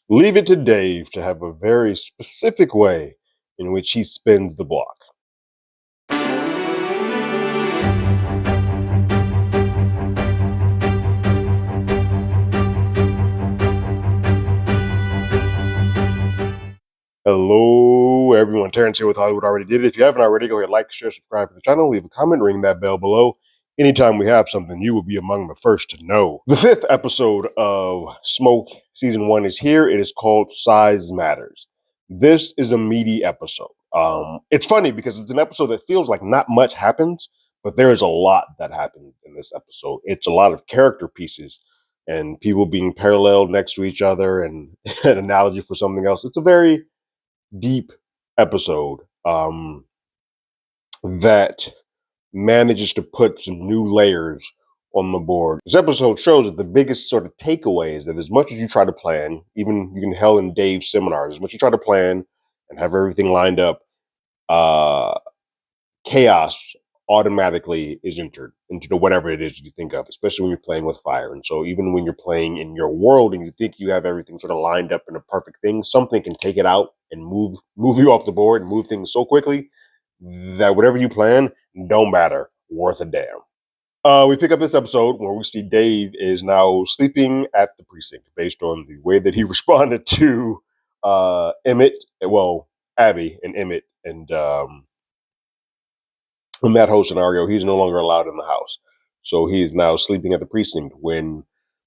Leave it to Dave to have a very specific way in which he spins the block. Hello, everyone. Terrence here with Hollywood Already Did It. If you haven't already, go ahead, like, share, subscribe to the channel, leave a comment, ring that bell below. Anytime we have something, you will be among the first to know. The fifth episode of Smoke Season 1 is here. It is called Size Matters. This is a meaty episode. It's funny because it's an episode that feels like not much happens, but there is a lot that happens in this episode. It's a lot of character pieces and people being paralleled next to each other and an analogy for something else. It's a very deep episode that manages to put some new layers on the board. This episode shows that the biggest sort of takeaway is that as much as you try to plan, even you can hell in Dave's seminars, as much as you try to plan and have everything lined up, uh, chaos automatically is entered into the whatever it is you think of, especially when you're playing with fire. And so even when you're playing in your world and you think you have everything sort of lined up in a perfect thing, something can take it out and move you off the board and move things so quickly that whatever you plan don't matter worth a damn. We pick up this episode where we see Dave is now sleeping at the precinct based on the way that he responded to Emmett, well, Abby and Emmett, and in that whole scenario, he's no longer allowed in the house. So he is now sleeping at the precinct when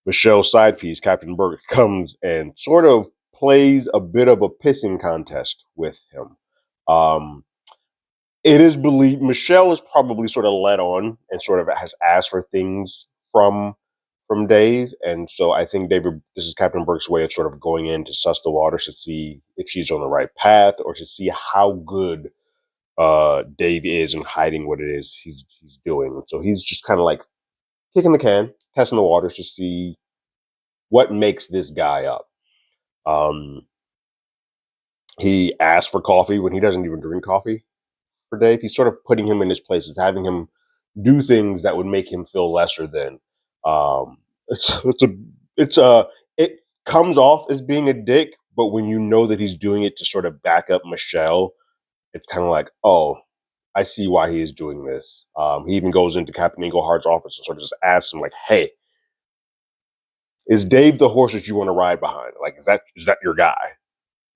Michelle's side piece, Captain Burke, comes and sort of plays a bit of a pissing contest with him. Um, it is believed Michelle is probably sort of led on and sort of has asked for things from Dave, and so I think David, this is Captain Burke's way of sort of going in to suss the waters to see if she's on the right path or to see how good Dave is and hiding what it is he's doing. So he's just kind of like kicking the can, testing the waters to see what makes this guy up. Um, he asked for coffee when he doesn't even drink coffee for Dave. He's sort of putting him in his place, is having him do things that would make him feel lesser than. Um, it's a it's a it comes off as being a dick, but when you know that he's doing it to sort of back up Michelle, it's kind of like, oh, I see why he is doing this. He even goes into Captain Englehart's office and sort of just asks him, like, "Hey, is Dave the horse that you want to ride behind? Like, is that your guy?"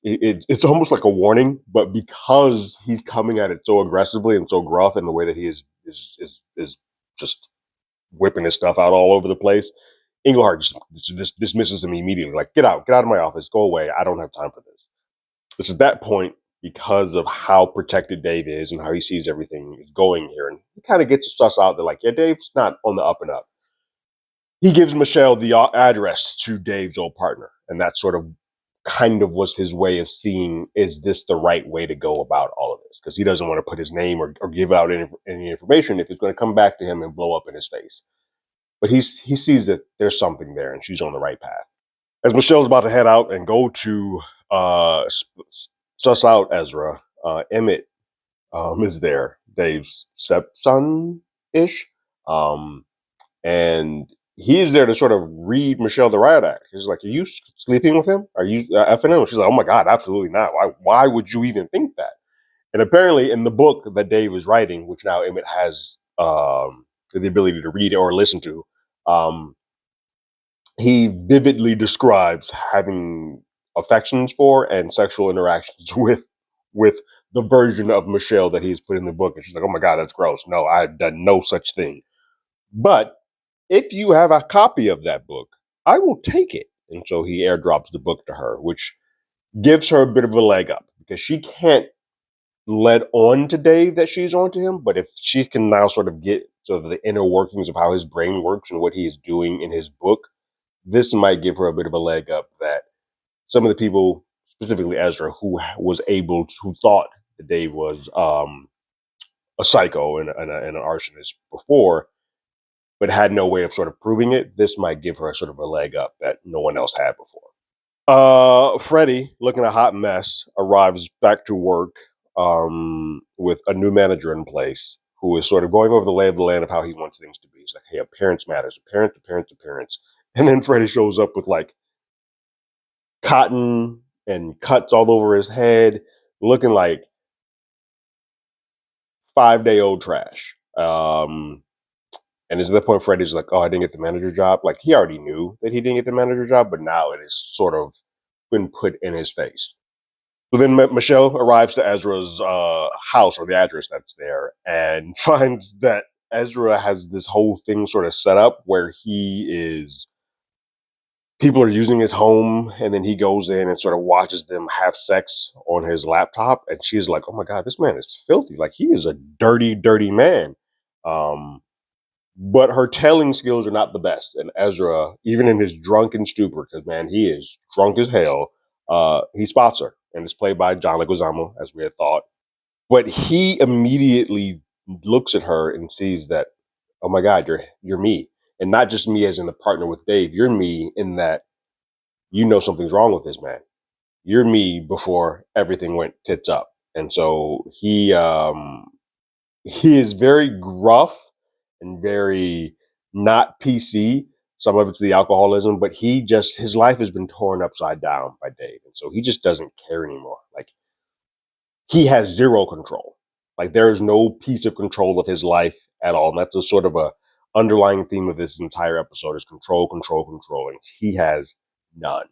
It's almost like a warning, but because he's coming at it so aggressively and so gruff, in the way that he is just whipping his stuff out all over the place, Englehart just dismisses him immediately, like, get out of my office, go away. I don't have time for this. It's at that point, because of how protected Dave is and how he sees everything is going here, and he kind of gets to suss out that, like, yeah, Dave's not on the up and up. He gives Michelle the address to Dave's old partner, and that sort of kind of was his way of seeing, is this the right way to go about all of this? Because he doesn't want to put his name or give out any information if it's going to come back to him and blow up in his face. But he sees that there's something there, and she's on the right path. As Michelle's about to head out and go to suss out Ezra, Emmett is there, Dave's stepson ish, and he is there to sort of read Michelle the riot act. He's like, "Are you sleeping with him? Are you effing him?" She's like, "Oh my god, absolutely not. Why would you even think that?" And apparently, in the book that Dave is writing, which now Emmett has the ability to read or listen to, um, he vividly describes having affections for and sexual interactions with the version of Michelle that he's put in the book. And she's like, "Oh my god, that's gross. No, I've done no such thing. But if you have a copy of that book, I will take it." And so he airdrops the book to her, which gives her a bit of a leg up because she can't let on to Dave that she's on to him. But if she can now sort of get sort of the inner workings of how his brain works and what he is doing in his book, this might give her a bit of a leg up that some of the people, specifically Ezra, who thought that Dave was a psycho and an arsonist before, but had no way of sort of proving it, this might give her sort of a leg up that no one else had before. Freddie, looking a hot mess, arrives back to work with a new manager in place who is sort of going over the lay of the land of how he wants things to be. He's like, "Hey, appearance matters. Appearance, appearance, appearance." And then Freddie shows up with like cotton and cuts all over his head, looking like 5-day-old trash. And it's at that point Freddie's like, "Oh, I didn't get the manager job." Like he already knew that he didn't get the manager job, but now it is sort of been put in his face. So then Michelle arrives to Ezra's house or the address that's there and finds that Ezra has this whole thing sort of set up where he is people are using his home and then he goes in and sort of watches them have sex on his laptop and she's like, "Oh my god, this man is filthy. Like he is a dirty, dirty man." Um but her telling skills are not the best. And Ezra, even in his drunken stupor, because man, he is drunk as hell, he spots her. And it's played by John Leguizamo, as we had thought. But he immediately looks at her and sees that, oh my God, you're me. And not just me as in the partner with Dave, you're me in that you know something's wrong with this man. You're me before everything went tits up. And so he is very gruff and very not PC. Some of it's the alcoholism, but his life has been torn upside down by Dave. And so he just doesn't care anymore. Like he has zero control. Like there is no piece of control of his life at all. And that's a sort of a underlying theme of this entire episode is control, control, control. And he has none.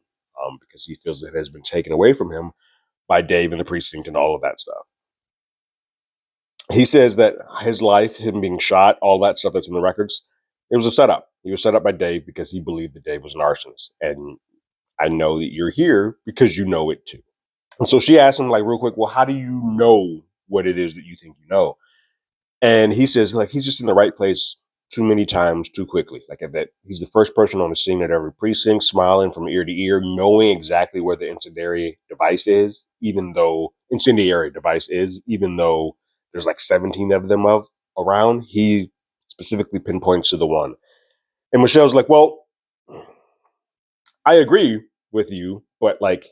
Because he feels that it has been taken away from him by Dave and the precinct and all of that stuff. He says that his life, him being shot, all that stuff that's in the records, it was a setup. He was set up by Dave because he believed that Dave was an arsonist. And I know that you're here because you know it too. And so she asked him, like, real quick, well, how do you know what it is that you think you know? And he says, like, he's just in the right place too many times too quickly. Like that, he's the first person on the scene at every precinct, smiling from ear to ear, knowing exactly where the incendiary device is, even though there's like 17 of them around. He specifically pinpoints to the one. And Michelle's like, well, I agree with you, but like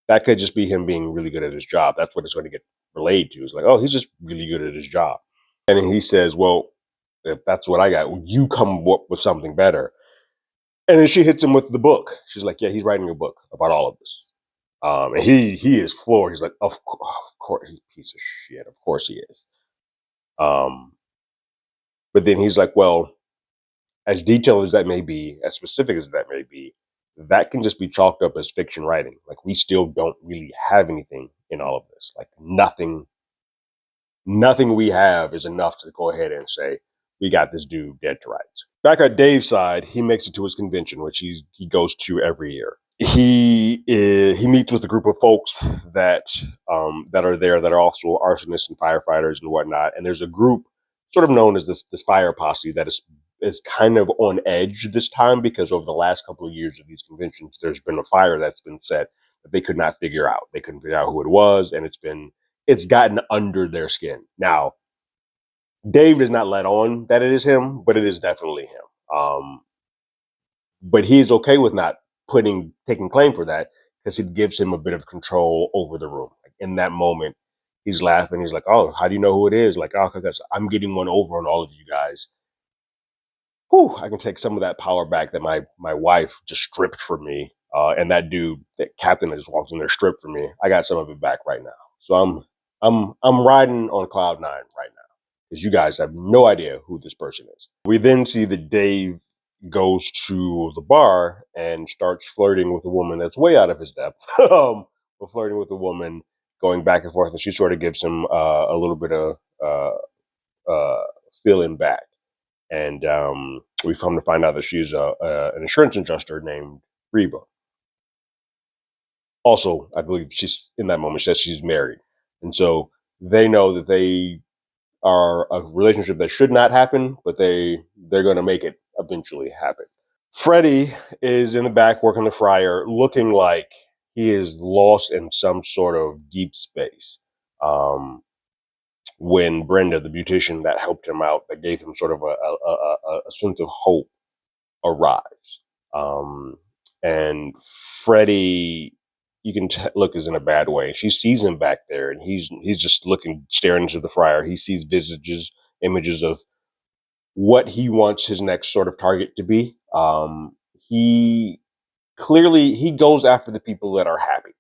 that could just be him being really good at his job. That's what it's going to get relayed to. It's like, oh, he's just really good at his job. And then he says, well, if that's what I got, you come up with something better. And then she hits him with the book. She's like, yeah, he's writing a book about all of this. And he is floored. He's like, of course, he's a piece of shit. Of course he is. But then he's like, well, as detailed as that may be, as specific as that may be, that can just be chalked up as fiction writing. Like we still don't really have anything in all of this. Like nothing we have is enough to go ahead and say, we got this dude dead to rights. Back at Dave's side, he makes it to his convention, which he goes to every year. He meets with a group of folks that are there that are also arsonists and firefighters and whatnot. And there's a group sort of known as this fire posse that is kind of on edge this time because over the last couple of years of these conventions, there's been a fire that's been set that they could not figure out. They couldn't figure out who it was, and it's gotten under their skin. Now, Dave does not let on that it is him, but it is definitely him. But he's okay with not taking claim for that because it gives him a bit of control over the room. Like in that moment, he's laughing. He's like, "Oh, how do you know who it is?" Like, "Oh, because I'm getting one over on all of you guys. Whew, I can take some of that power back that my wife just stripped from me, and that dude, that captain that just walks in there, stripped from me. I got some of it back right now. So I'm riding on cloud nine right now because you guys have no idea who this person is." We then see that Dave goes to the bar and starts flirting with a woman that's way out of his depth. But flirting with a woman, going back and forth, and she sort of gives him a little bit of feeling back. And we've come to find out that she's an insurance adjuster named Reba. Also, I believe she's in that moment says she's married, and so they know that they are a relationship that should not happen, but they're going to make it eventually happen. Freddie is in the back working the fryer, looking like he is lost in some sort of deep space. When Brenda, the beautician that helped him out, that gave him sort of a sense of hope, arrives. And Freddie, you can look, is in a bad way. She sees him back there, and he's just staring into the fryer. He sees images of what he wants his next sort of target to be. He clearly he goes after the people that are happy.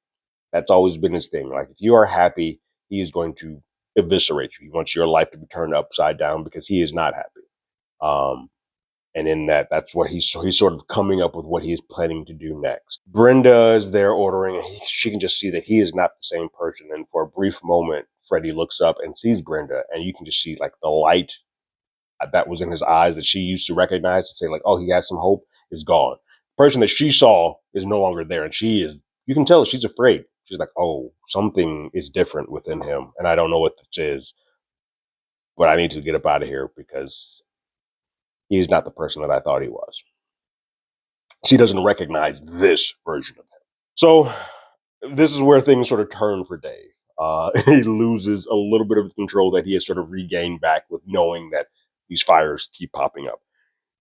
That's always been his thing. Like if you are happy, he is going to eviscerate you. He wants your life to be turned upside down because he is not happy. Um, and in that, that's what he's sort of coming up with what he is planning to do next. Brenda is there ordering, and she can just see that he is not the same person. And for a brief moment, Freddie looks up and sees Brenda, and you can just see like the light that was in his eyes that she used to recognize to say like, oh, he has some hope, is gone. The person that she saw is no longer there, and she is. You can tell she's afraid. She's like, oh, something is different within him, and I don't know what this is, but I need to get up out of here because he is not the person that I thought he was. She doesn't recognize this version of him. So this is where things sort of turn for Dave. He loses a little bit of the control that he has sort of regained back with knowing that these fires keep popping up.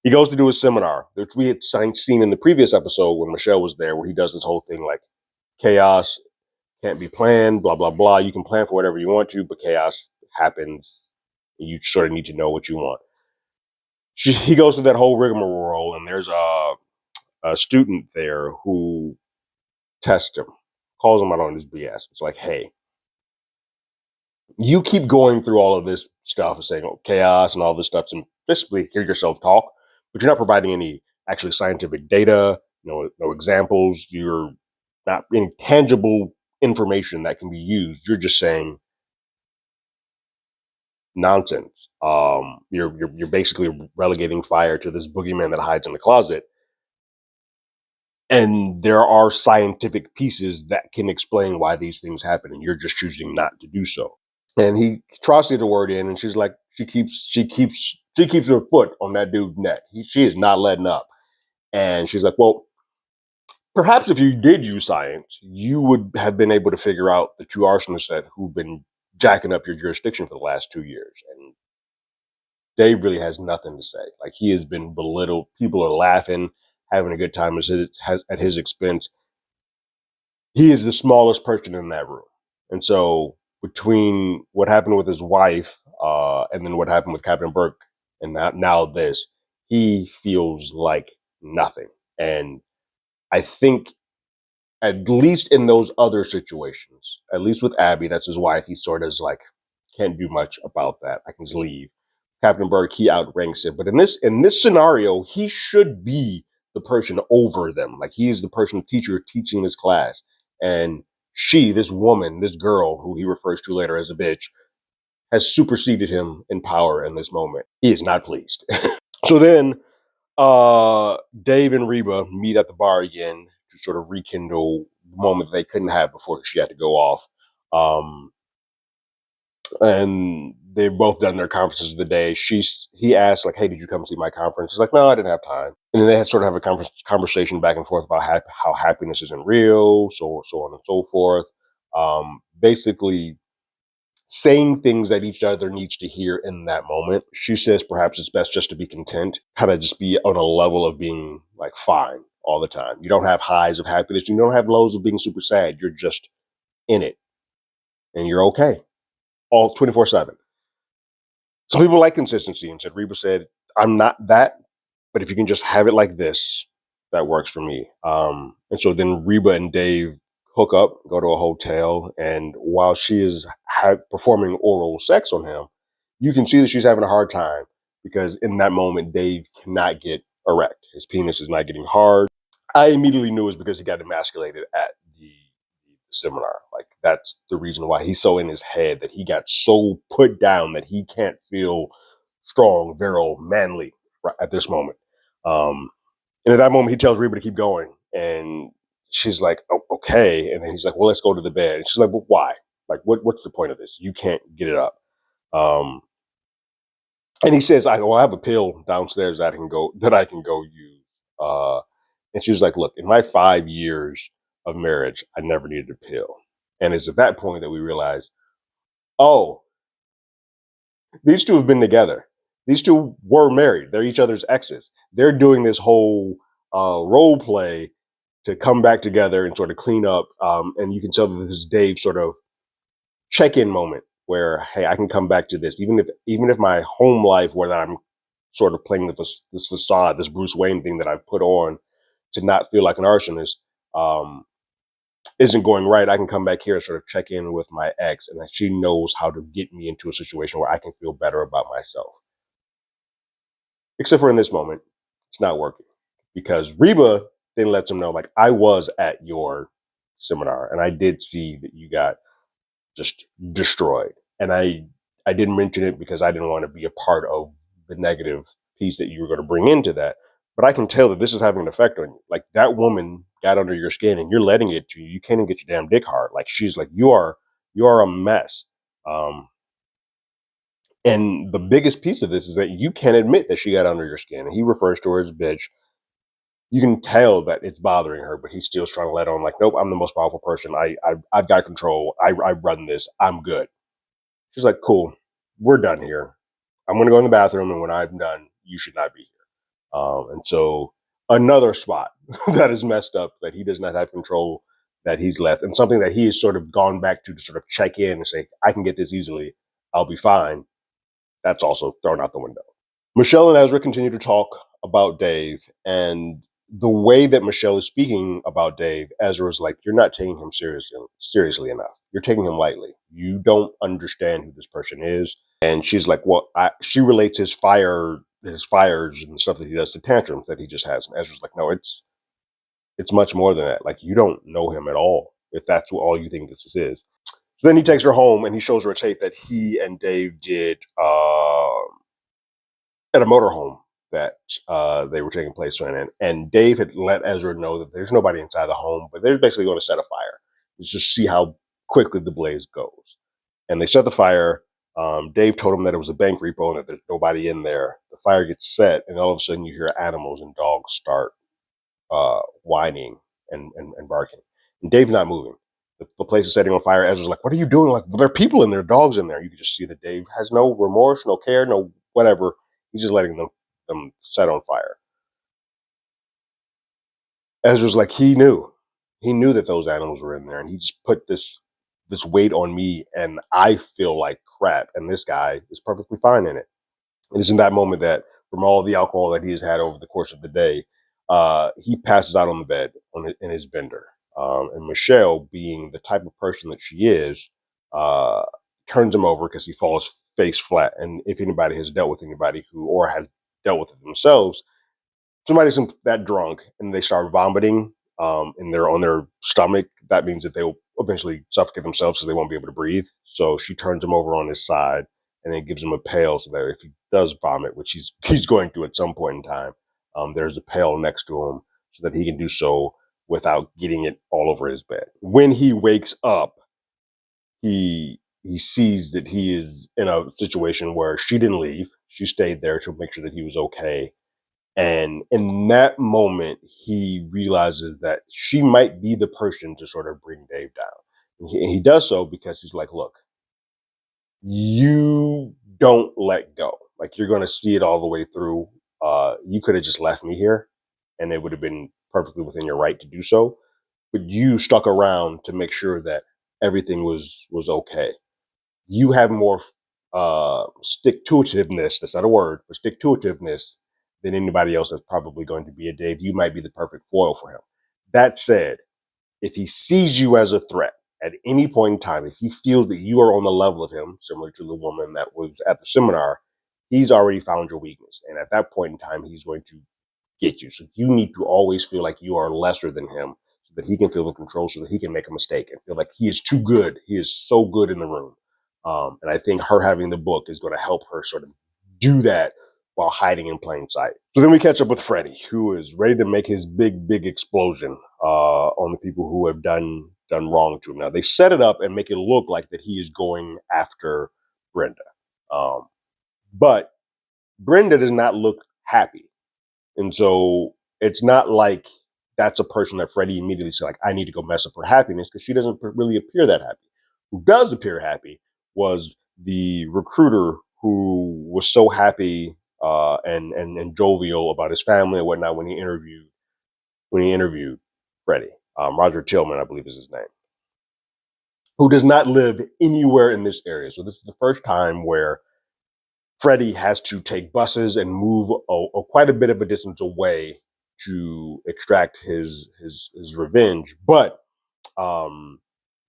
He goes to do a seminar, which we had seen in the previous episode when Michelle was there, where he does this whole thing like chaos can't be planned, blah, blah, blah. You can plan for whatever you want to, but chaos happens. You sort of need to know what you want. He goes through that whole rigmarole, and there's a student there who tests him, calls him out on his BS. It's like, hey, you keep going through all of this stuff and saying chaos and all this stuff and basically hear yourself talk, but you're not providing any actually scientific data, no examples. You're not any tangible information that can be used. You're just saying nonsense. You're basically relegating fire to this boogeyman that hides in the closet. And there are scientific pieces that can explain why these things happen, and you're just choosing not to do so. And he tries to get the word in, and she's like, she keeps her foot on that dude's neck. She is not letting up. And she's like, well, perhaps if you did use science, you would have been able to figure out the two arsonists who've been jacking up your jurisdiction for the last 2 years. And Dave really has nothing to say. Like he has been belittled. People are laughing, having a good time at his expense. He is the smallest person in that room. And so between what happened with his wife and then what happened with Captain Burke and now this, he feels like nothing. And I think at least in those other situations, at least with Abby, that's his wife, he sort of is like, can't do much about that. I can just leave. Captain Burke, he outranks him. But in this scenario, he should be the person over them. Like he is the person, teacher teaching his class. And she, this woman, this girl, who he refers to later as a bitch, has superseded him in power in this moment. He is not pleased. So then Dave and Reba meet at the bar again to sort of rekindle the moment they couldn't have before she had to go off. And they've both done their conferences of the day. He asked like, "Hey, did you come see my conference?" She's like, "No, I didn't have time." And then they had sort of have a conversation back and forth about how happiness isn't real, so on and so forth. Basically, saying things that each other needs to hear in that moment. She says perhaps it's best just to be content, kind of just be on a level of being like fine all the time. You don't have highs of happiness. You don't have lows of being super sad. You're just in it, and you're okay all 24/7. Some people like consistency, and said Reba said, "I'm not that, but if you can just have it like this, that works for me." And so then Reba and Dave hook up, go to a hotel, and while she is performing oral sex on him, you can see that she's having a hard time because in that moment, Dave cannot get erect. His penis is not getting hard. I immediately knew it was because he got emasculated at the seminar. Like that's the reason why he's so in his head that he got so put down that he can't feel strong, virile, manly right at this moment. And at that moment, he tells Reba to keep going, and she's like, "Oh, okay." And then he's like, "Well, let's go to the bed." And she's like, "Well, why? Like, what's the point of this? You can't get it up." Um, and he says, "I have a pill downstairs that I can go use." And she was like, "Look, in my 5 years of marriage, I never needed a pill." And it's at that point that we realize, oh, these two have been together. These two were married. They're each other's exes. They're doing this whole role play to come back together and sort of clean up. And you can tell that this is Dave's sort of check-in moment where, hey, I can come back to this, even if my home life, where I'm sort of playing this facade, this Bruce Wayne thing that I've put on, to not feel like an arsonist um, isn't going right, I can come back here and sort of check in with my ex, and that she knows how to get me into a situation where I can feel better about myself. Except for in this moment, it's not working because Reba then lets him know, like, I was at your seminar and I did see that you got just destroyed. And I didn't mention it because I didn't want to be a part of the negative piece that you were going to bring into that. But I can tell that this is having an effect on you. Like that woman got under your skin and you're letting it to you. You can't even get your damn dick hard. Like she's like, you are a mess. Um, and the biggest piece of this is that you can't admit that she got under your skin. And he refers to her as bitch. You can tell that it's bothering her, but he's still trying to let on like, nope, I'm the most powerful person. I've got control. I run this. I'm good. She's like, cool, we're done here. I'm going to go in the bathroom. And when I'm done, you should not be here. And so another spot that is messed up that he does not have control that he's left and something that he has sort of gone back to sort of check in and say, I can get this easily. I'll be fine. That's also thrown out the window. Michelle and Ezra continue to talk about Dave, and the way that Michelle is speaking about Dave, Ezra's like, "You're not taking him seriously enough. You're taking him lightly. You don't understand who this person is." And she's like, "Well, she relates his fires, and stuff that he does to tantrums that he just has." And Ezra's like, "No, it's much more than that. Like, you don't know him at all. If that's what all you think this is." So then he takes her home and he shows her a tape that he and Dave did. At a motorhome that they were taking place in. And Dave had let Ezra know that there's nobody inside the home, but they're basically going to set a fire. Let's just see how quickly the blaze goes. And they set the fire. Dave told him that it was a bank repo and that there's nobody in there. The fire gets set, and all of a sudden you hear animals and dogs start whining and barking. And Dave's not moving. The place is setting on fire. Ezra's like, "What are you doing?" Like, well, there are people in there, dogs in there. You can just see that Dave has no remorse, no care, no whatever. He's just letting them set on fire. Ezra's like, he knew that those animals were in there, and he just put this weight on me, and I feel like crap. And this guy is perfectly fine in it. And it's in that moment that, from all the alcohol that he has had over the course of the day, he passes out on the bed in his bender. And Michelle, being the type of person that she is, uh, turns him over because he falls face flat. And if anybody has dealt with anybody who, or has dealt with it themselves, somebody's that drunk and they start vomiting and they're on their stomach, that means that they will eventually suffocate themselves because they won't be able to breathe. So she turns him over on his side and then gives him a pail so that if he does vomit, which he's going to at some point in time, there's a pail next to him so that he can do so without getting it all over his bed. When he wakes up, he sees that he is in a situation where she didn't leave. She stayed there to make sure that he was okay. And in that moment, he realizes that she might be the person to sort of bring Dave down. And he does so because he's like, look, you don't let go. Like, you're going to see it all the way through. You could have just left me here and it would have been perfectly within your right to do so. But you stuck around to make sure that everything was okay. You have more stick to itiveness. That's not a word, but stick to itiveness than anybody else that's probably going to be a Dave. You might be the perfect foil for him. That said, if he sees you as a threat at any point in time, if he feels that you are on the level of him, similar to the woman that was at the seminar, he's already found your weakness. And at that point in time, he's going to get you. So you need to always feel like you are lesser than him so that he can feel in control, so that he can make a mistake and feel like he is too good. He is so good in the room. And I think her having the book is going to help her sort of do that while hiding in plain sight. So then we catch up with Freddie, who is ready to make his big explosion on the people who have done wrong to him. Now they set it up and make it look like that he is going after Brenda, but Brenda does not look happy, and so it's not like that's a person that Freddie immediately said, like, I need to go mess up her happiness, because she doesn't really appear that happy. Who does appear happy was the recruiter, who was so happy and jovial about his family and whatnot when he interviewed Freddie. Roger Tillman, I believe is his name, who does not live anywhere in this area. So this is the first time where Freddie has to take buses and move quite a bit of a distance away to extract his revenge, but um,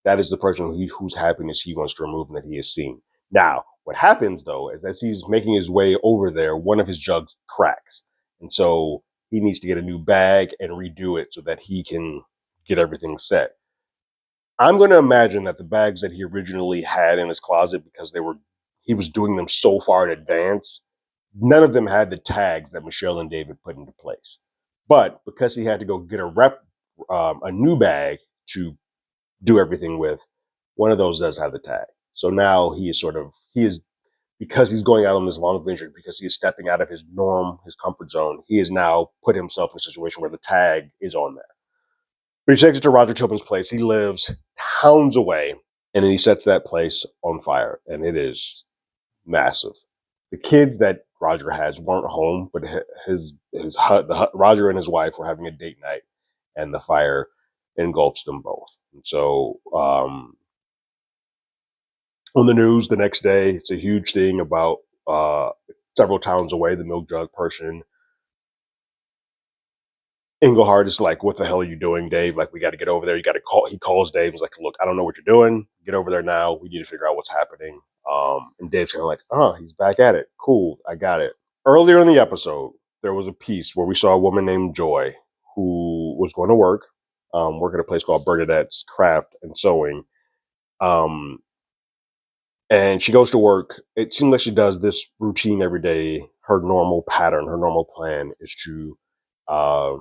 that is the person whose happiness he wants to remove and that he has seen. Now, what happens though is as he's making his way over there, one of his jugs cracks, and so he needs to get a new bag and redo it so that he can get everything set. I'm going to imagine that the bags that he originally had in his closet, because he was doing them so far in advance, none of them had the tags that Michelle and David put into place. But because he had to go get a new bag to do everything with, one of those does have the tag. So now he is because he's going out on this long adventure, because he is stepping out of his comfort zone. He has now put himself in a situation where the tag is on there. But he takes it to Roger Tilton's place. He lives towns away, and then he sets that place on fire, and it is massive. The kids that Roger has weren't home, but Roger and his wife were having a date night, and the fire engulfs them both. And so, on the news the next day, it's a huge thing about several towns away. The milk jug person, Englehart, is like, "What the hell are you doing, Dave? Like, we got to get over there. You got to call." He calls Dave. He's like, "Look, I don't know what you're doing. Get over there now. We need to figure out what's happening." And Dave's kind of like, "Oh, he's back at it. Cool, I got it." Earlier in the episode, there was a piece where we saw a woman named Joy who was going to work at a place called Bernadette's Craft and Sewing. Um, and she goes to work. It seems like she does this routine every day. Her normal pattern, her normal plan is to uh,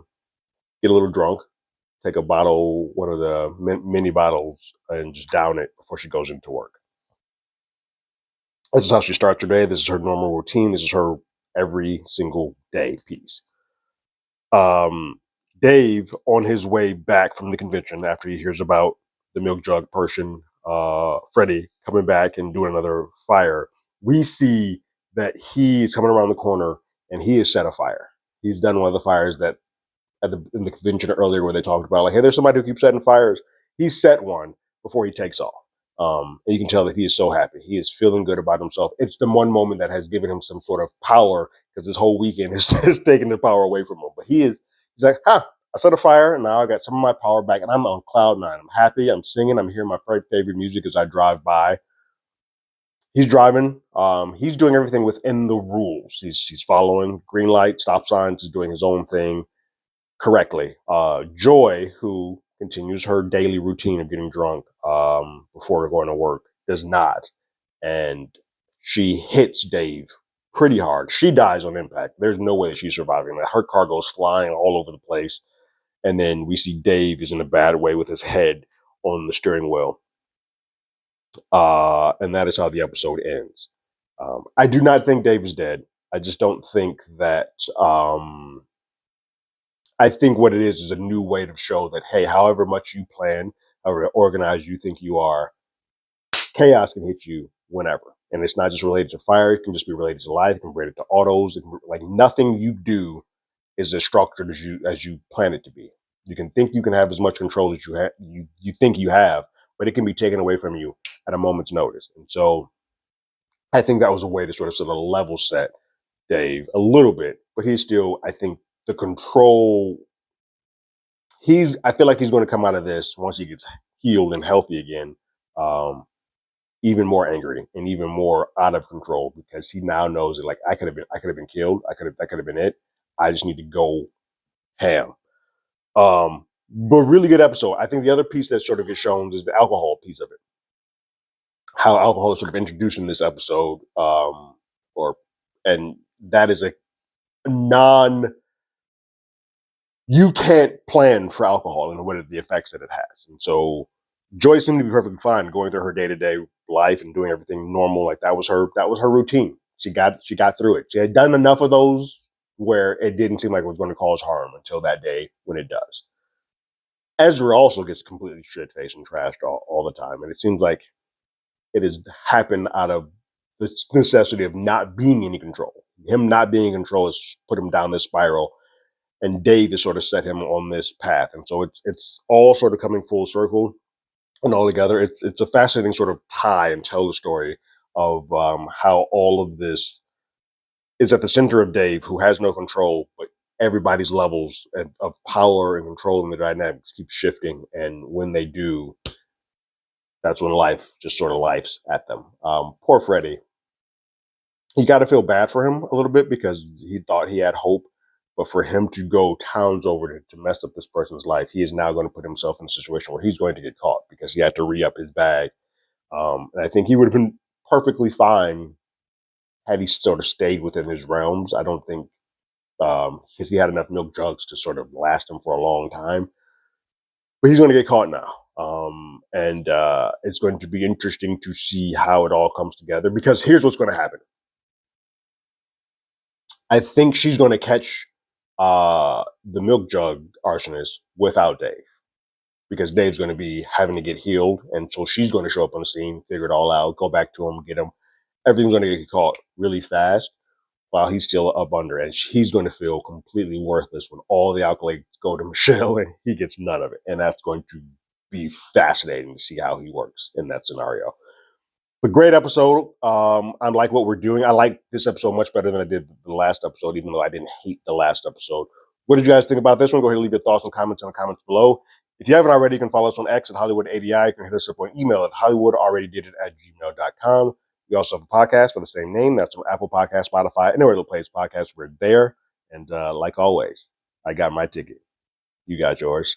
get a little drunk, take a bottle, one of the mini bottles, and just down it before she goes into work. This is how she starts her day. This is her normal routine. This is her every single day piece. Um, Dave, on his way back from the convention, after he hears about the milk jug person, Freddie coming back and doing another fire, we see that he's coming around the corner and he has set a fire. He's done one of the fires that in the convention earlier where they talked about, like, hey, there's somebody who keeps setting fires. He set one before he takes off. And you can tell that he is so happy. He is feeling good about himself. It's the one moment that has given him some sort of power, because this whole weekend is taking the power away from him. But he's like, I set a fire and now I got some of my power back and I'm on cloud nine. I'm happy. I'm singing. I'm hearing my favorite music as I drive by. He's driving. He's doing everything within the rules. He's following green light, stop signs. He's doing his own thing correctly. Joy, who continues her daily routine of getting drunk before going to work, does not. And she hits Dave pretty hard. She dies on impact. There's no way that she's surviving that. Her car goes flying all over the place. And then we see Dave is in a bad way with his head on the steering wheel. And that is how the episode ends. I do not think Dave is dead. I just don't think that I think what it is a new way to show that, hey, however much you plan, however organized you think you are, chaos can hit you whenever. And it's not just related to fire. It can just be related to life. It can be related to autos. Like, nothing you do is as structured as you plan it to be. You can think you can have as much control as you think you have, but it can be taken away from you at a moment's notice. And so I think that was a way to sort of level set Dave a little bit, but he's still, I think, the control. I feel like he's going to come out of this once he gets healed and healthy again, um, even more angry and even more out of control, because he now knows that, like, I could have been killed. That could have been it. I just need to go ham. But really good episode. I think the other piece that sort of gets shown is the alcohol piece of it. How alcohol is sort of introduced in this episode, or and that is a non you can't plan for alcohol and what the effects that it has. And so Joy seemed to be perfectly fine going through her day to day life and doing everything normal. Like, that was her routine. She got through it. She had done enough of those where it didn't seem like it was going to cause harm until that day when it does. Ezra also gets completely shit faced and trashed all the time, and it seems like it has happened out of the necessity of not being in control. Him not being in control has put him down this spiral, and Dave has sort of set him on this path. And so it's all sort of coming full circle and all together. It's a fascinating sort of tie and tell the story of how all of this is at the center of Dave, who has no control, but everybody's levels of power and control and the dynamics keep shifting. And when they do, that's when life just sort of lifes at them. Poor Freddie. You got to feel bad for him a little bit because he thought he had hope. But for him to go towns over to mess up this person's life, he is now going to put himself in a situation where he's going to get caught because he had to re up his bag. And I think he would have been perfectly fine had he sort of stayed within his realms. I don't think because he had enough milk jugs to sort of last him for a long time. But he's going to get caught now. And it's going to be interesting to see how it all comes together because here's what's going to happen. I think she's going to catch the milk jug arsonist without Dave because Dave's going to be having to get healed. And so she's going to show up on the scene, figure it all out, go back to him, get him. Everything's going to get caught really fast while he's still up under. And he's going to feel completely worthless when all the accolades go to Michelle and he gets none of it. And that's going to be fascinating to see how he works in that scenario. But great episode. I like what we're doing. I like this episode much better than I did the last episode, even though I didn't hate the last episode. What did you guys think about this one? Go ahead and leave your thoughts and comments in the comments below. If you haven't already, you can follow us on X at HollywoodADI. You can hit us up on email at HollywoodAlreadyDidIt@gmail.com. We also have a podcast by the same name. That's on Apple Podcasts, Spotify, anywhere that plays podcasts. We're there. And like always, I got my ticket. You got yours.